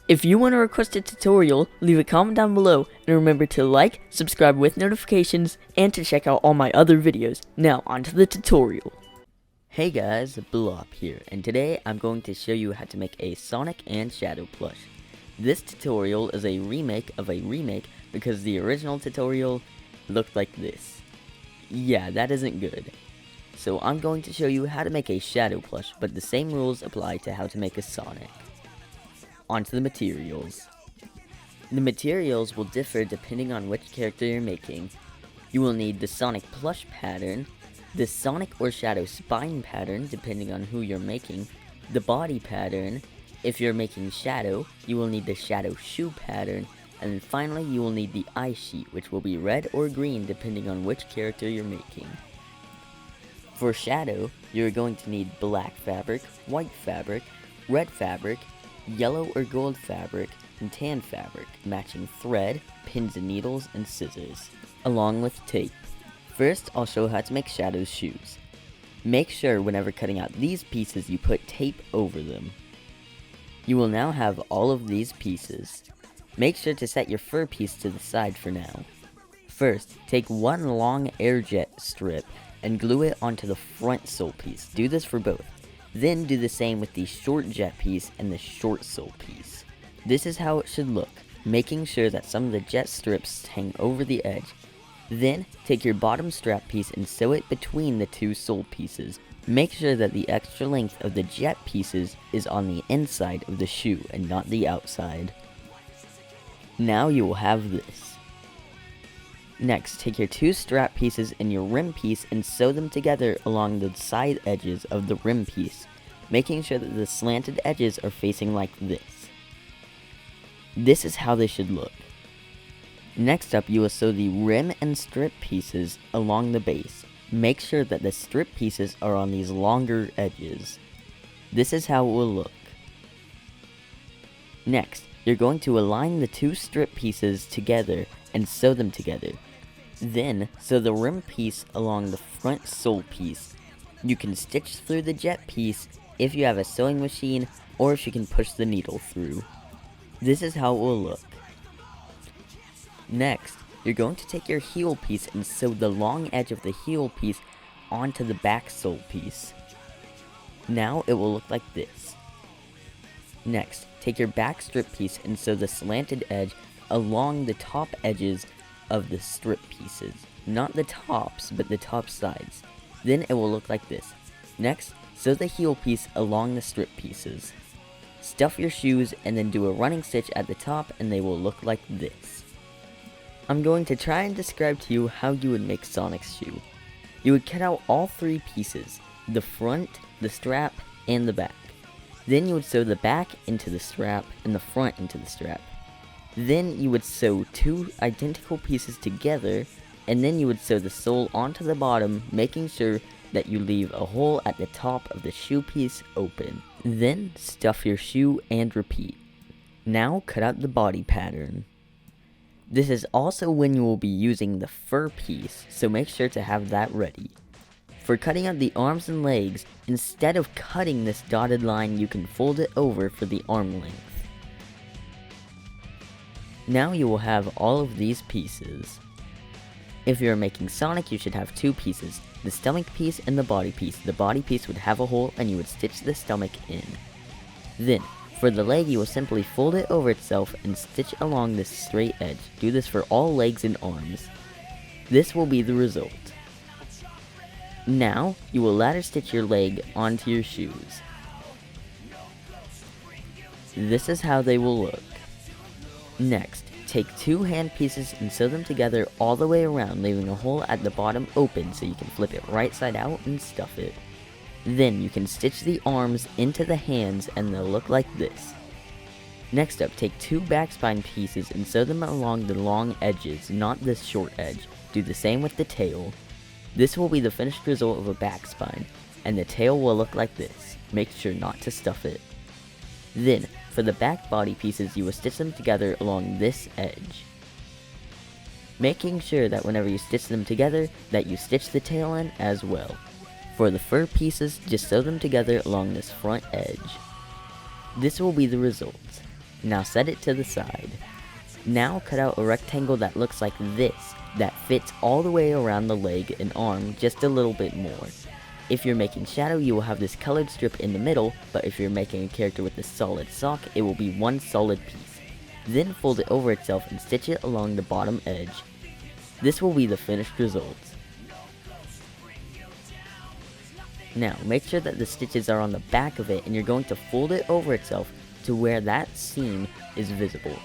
If you want to request a tutorial, leave a comment down below, and remember to like, subscribe with notifications, and to check out all my other videos. Now, onto the tutorial. Hey guys, Blop here, and today I'm going to show you how to make a Sonic and Shadow plush. This tutorial is a remake of a remake because the original tutorial looked like this. Yeah, that isn't good. So I'm going to show you how to make a Shadow plush, but the same rules apply to how to make a Sonic. Onto the materials. The materials will differ depending on which character you're making. You will need the Sonic plush pattern, the Sonic or Shadow spine pattern depending on who you're making, the body pattern. If you're making Shadow, you will need the Shadow shoe pattern, and then finally you will need the eye sheet, which will be red or green depending on which character you're making. For Shadow, you're going to need black fabric, white fabric, red fabric, yellow or gold fabric, and tan fabric, matching thread, pins and needles, and scissors, along with tape. First, I'll show how to make Shadow's shoes. Make sure whenever cutting out these pieces you put tape over them. You will now have all of these pieces. Make sure to set your fur piece to the side for now. First, take one long air jet strip and glue it onto the front sole piece. Do this for both. Then do the same with the short jet piece and the short sole piece. This is how it should look, making sure that some of the jet strips hang over the edge. Then take your bottom strap piece and sew it between the two sole pieces. Make sure that the extra length of the jet pieces is on the inside of the shoe and not the outside. Now you will have this. Next, take your two strap pieces and your rim piece and sew them together along the side edges of the rim piece, making sure that the slanted edges are facing like this. This is how they should look. Next up, you will sew the rim and strip pieces along the base. Make sure that the strip pieces are on these longer edges. This is how it will look. Next, you're going to align the two strip pieces together and sew them together. Then, sew the rim piece along the front sole piece. You can stitch through the jet piece if you have a sewing machine or if you can push the needle through. This is how it will look. Next, you're going to take your heel piece and sew the long edge of the heel piece onto the back sole piece. Now it will look like this. Next, take your back strip piece and sew the slanted edge along the top edges of the strip pieces. Not the tops, but the top sides. Then it will look like this. Next, sew the heel piece along the strip pieces. Stuff your shoes and then do a running stitch at the top and they will look like this. I'm going to try and describe to you how you would make Sonic's shoe. You would cut out all three pieces, the front, the strap, and the back. Then you would sew the back into the strap and the front into the strap. Then you would sew two identical pieces together, and then you would sew the sole onto the bottom, making sure that you leave a hole at the top of the shoe piece open. Then stuff your shoe and repeat. Now cut out the body pattern. This is also when you will be using the fur piece, so make sure to have that ready. For cutting out the arms and legs, instead of cutting this dotted line, you can fold it over for the arm length. Now you will have all of these pieces. If you're making Sonic, you should have two pieces, the stomach piece and the body piece. The body piece would have a hole and you would stitch the stomach in. Then, for the leg, you will simply fold it over itself and stitch along this straight edge. Do this for all legs and arms. This will be the result. Now, you will ladder stitch your leg onto your shoes. This is how they will look. Next, take two hand pieces and sew them together all the way around, leaving a hole at the bottom open so you can flip it right side out and stuff it. Then you can stitch the arms into the hands and they'll look like this. Next up, take two back spine pieces and sew them along the long edges, not this short edge. Do the same with the tail. This will be the finished result of a back spine, and the tail will look like this. Make sure not to stuff it. Then, for the back body pieces, you will stitch them together along this edge. Making sure that whenever you stitch them together, that you stitch the tail in as well. For the fur pieces, just sew them together along this front edge. This will be the result. Now set it to the side. Now cut out a rectangle that looks like this, that fits all the way around the leg and arm just a little bit more. If you're making shadow, you will have this colored strip in the middle, but if you're making a character with a solid sock, it will be one solid piece. Then fold it over itself and stitch it along the bottom edge. This will be the finished result. Now, make sure that the stitches are on the back of it, and you're going to fold it over itself to where that seam is visible.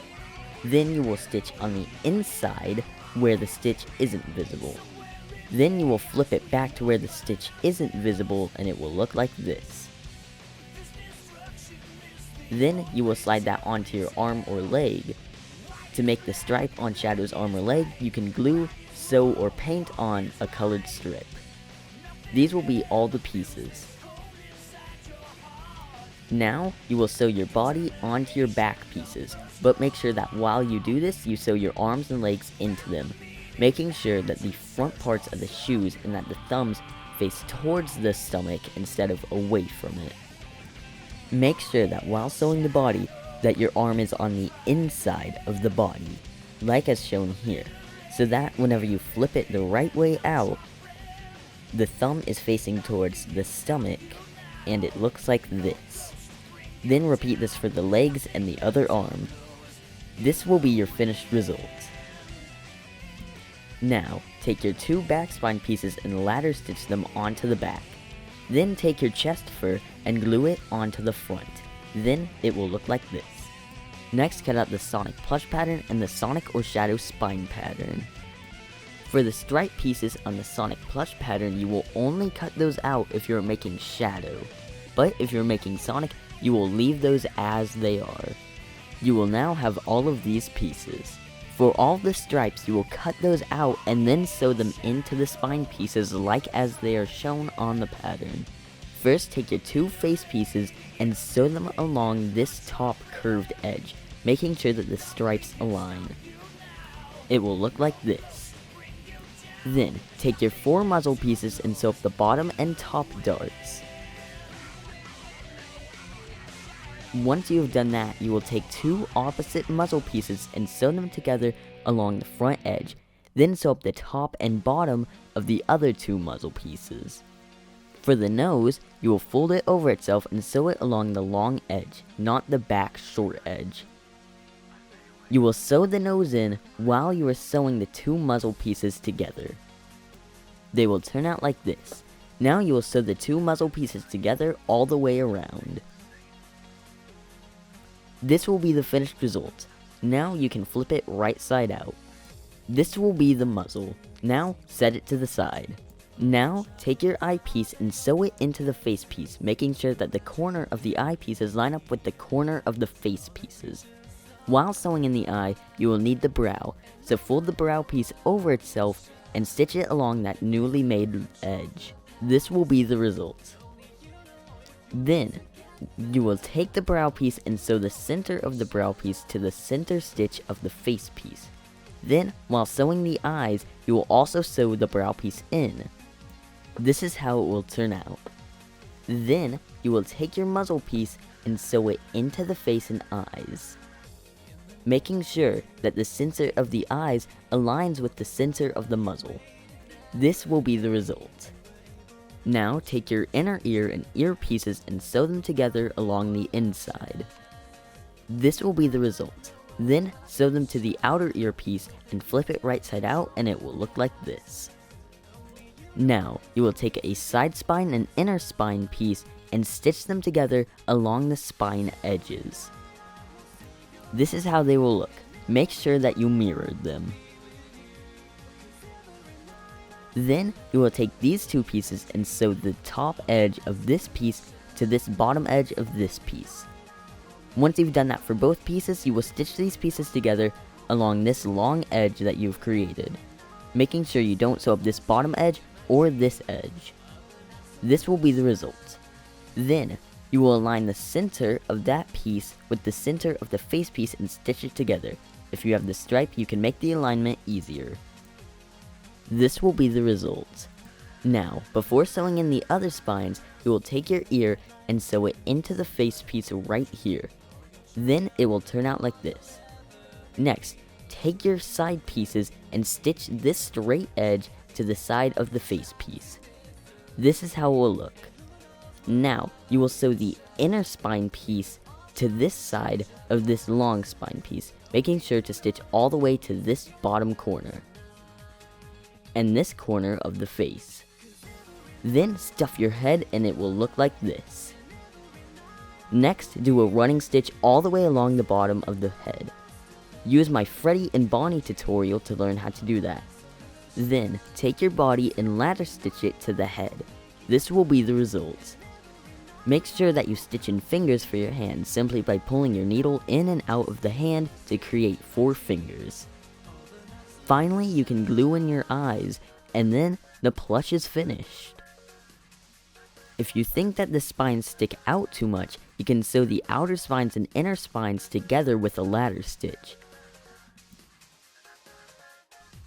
Then you will stitch on the inside where the stitch isn't visible. Then you will flip it back to where the stitch isn't visible, and it will look like this. Then you will slide that onto your arm or leg. To make the stripe on Shadow's arm or leg, you can glue, sew, or paint on a colored strip. These will be all the pieces. Now, you will sew your body onto your back pieces, but make sure that while you do this, you sew your arms and legs into them, making sure that the front parts of the shoes and that the thumbs face towards the stomach instead of away from it. Make sure that while sewing the body, that your arm is on the inside of the body, like as shown here, so that whenever you flip it the right way out, the thumb is facing towards the stomach, and it looks like this. Then repeat this for the legs and the other arm. This will be your finished result. Now, take your two back spine pieces and ladder stitch them onto the back. Then take your chest fur and glue it onto the front. Then it will look like this. Next, cut out the Sonic Plush pattern and the Sonic or Shadow spine pattern. For the stripe pieces on the Sonic Plush pattern, you will only cut those out if you're making Shadow. But if you're making Sonic, you will leave those as they are. You will now have all of these pieces. For all the stripes, you will cut those out and then sew them into the spine pieces like as they are shown on the pattern. First, take your two face pieces and sew them along this top curved edge, making sure that the stripes align. It will look like this. Then, take your four muzzle pieces and sew up the bottom and top darts. Once you have done that, you will take two opposite muzzle pieces and sew them together along the front edge, then sew up the top and bottom of the other two muzzle pieces. For the nose, you will fold it over itself and sew it along the long edge, not the back short edge. You will sew the nose in while you are sewing the two muzzle pieces together. They will turn out like this. Now you will sew the two muzzle pieces together all the way around. This will be the finished result. Now you can flip it right side out. This will be the muzzle. Now set it to the side. Now take your eyepiece and sew it into the face piece, making sure that the corner of the eyepieces line up with the corner of the face pieces. While sewing in the eye, you will need the brow, so fold the brow piece over itself and stitch it along that newly made edge. This will be the result. Then, you will take the brow piece and sew the center of the brow piece to the center stitch of the face piece. Then, while sewing the eyes, you will also sew the brow piece in. This is how it will turn out. Then, you will take your muzzle piece and sew it into the face and eyes, making sure that the center of the eyes aligns with the center of the muzzle. This will be the result. Now take your inner ear and ear pieces and sew them together along the inside. This will be the result. Then sew them to the outer ear piece and flip it right side out, and it will look like this. Now you will take a side spine and inner spine piece and stitch them together along the spine edges. This is how they will look. Make sure that you mirrored them. Then, you will take these two pieces and sew the top edge of this piece to this bottom edge of this piece. Once you've done that for both pieces, you will stitch these pieces together along this long edge that you've created, making sure you don't sew up this bottom edge or this edge. This will be the result. Then, you will align the center of that piece with the center of the face piece and stitch it together. If you have the stripe, you can make the alignment easier. This will be the result. Now, before sewing in the other spines, you will take your ear and sew it into the face piece right here. Then it will turn out like this. Next, take your side pieces and stitch this straight edge to the side of the face piece. This is how it will look. Now, you will sew the inner spine piece to this side of this long spine piece, making sure to stitch all the way to this bottom corner and this corner of the face. Then stuff your head and it will look like this. Next, do a running stitch all the way along the bottom of the head. Use my Freddy and Bonnie tutorial to learn how to do that. Then, take your body and ladder stitch it to the head. This will be the result. Make sure that you stitch in fingers for your hand simply by pulling your needle in and out of the hand to create 4 fingers. Finally, you can glue in your eyes, and then the plush is finished. If you think that the spines stick out too much, you can sew the outer spines and inner spines together with a ladder stitch.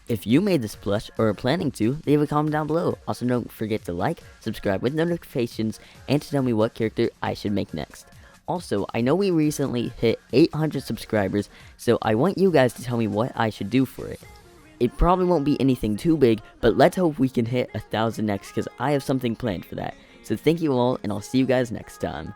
If you made this plush or are planning to, leave a comment down below. Also don't forget to like, subscribe with notifications, and to tell me what character I should make next. Also, I know we recently hit 800 subscribers, so I want you guys to tell me what I should do for it. It probably won't be anything too big, but let's hope we can hit 1,000 next because I have something planned for that. So thank you all, and I'll see you guys next time.